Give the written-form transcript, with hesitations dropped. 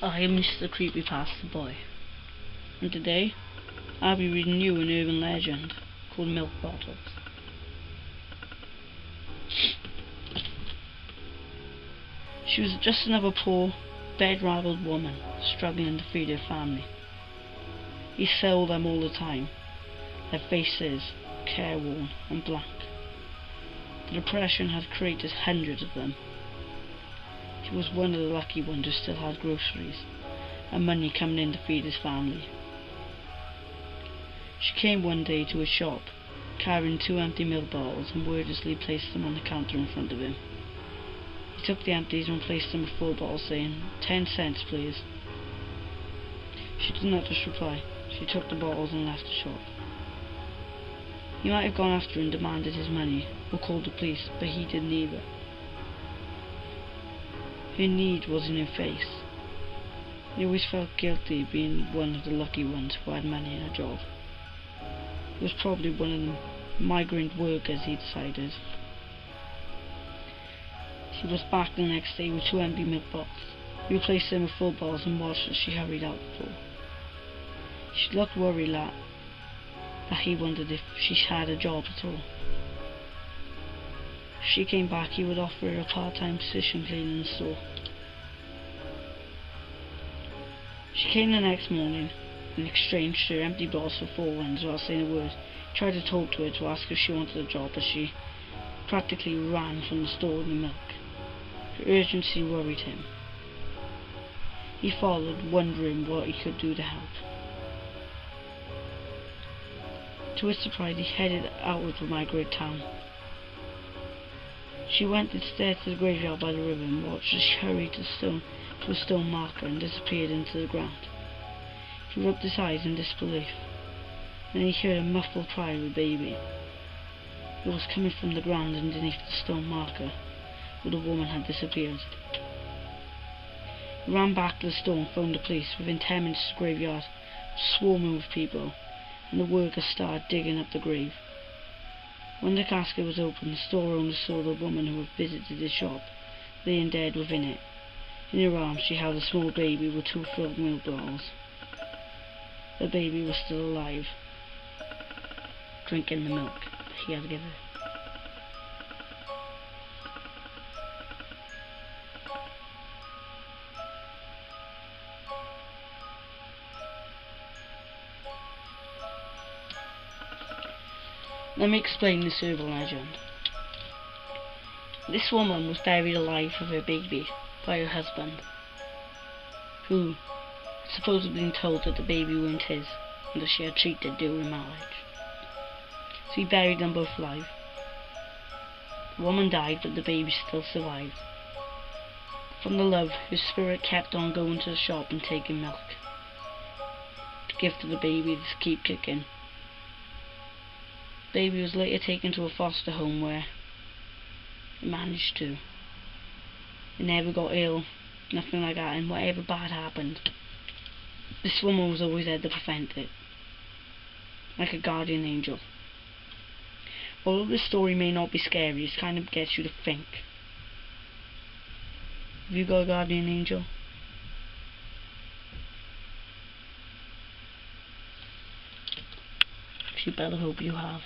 I am MrCreepyPastaBoy, and today I'll be reading you an urban legend called Milk Bottles. She was just another poor, bed-raddled woman struggling to feed her family. He saw them all the time, their faces careworn and blank. The depression had created hundreds of them. He was one of the lucky ones who still had groceries and money coming in to feed his family. She came one day to his shop, carrying 2 empty milk bottles, and wordlessly placed them on the counter in front of him. He took the empties and replaced them with full bottles, saying, "10 cents, please." She did not just reply. She took the bottles and left the shop. He might have gone after and demanded his money, or called the police, but he did neither. Her need was in her face. He always felt guilty being one of the lucky ones who had money and a job. He was probably one of the migrant workers, he decided. She was back the next day with 2 empty milk bottles. He replaced them with full bottles and watched as she hurried out the door. She looked worried that he wondered if she had a job at all. If she came back, he would offer her a part-time position cleaning the store. She came the next morning and exchanged her empty bottles for full ones without saying a word. He tried to talk to her to ask if she wanted a job, but she practically ran from the store with the milk. Her urgency worried him. He followed, wondering what he could do to help. To his surprise, he headed outward from migrant town. She went instead to the graveyard by the river and watched as she hurried to a stone marker and disappeared into the ground. He rubbed his eyes in disbelief. Then he heard a muffled cry of a baby. It was coming from the ground underneath the stone marker where the woman had disappeared. He ran back to the store and phoned the police. Within 10 minutes, the graveyard was swarming with people, and the workers started digging up the grave. When the casket was opened, the store owner saw the woman who had visited his shop, laying dead within it. In her arms she held a small baby with 2 filled milk bottles. The baby was still alive, drinking the milk he had given her. Let me explain this urban legend. This woman was buried alive with her baby by her husband, who had supposedly been told that the baby weren't his and that she had cheated during marriage. So he buried them both alive. The woman died, but the baby still survived. From the love, his spirit kept on going to the shop and taking milk to give to the baby to keep kicking. The baby was later taken to a foster home where it managed to. It never got ill, nothing like that, and whatever bad happened, this woman was always there to prevent it, like a guardian angel. Although this story may not be scary, it kind of gets you to think. Have you got a guardian angel? You better hope you have.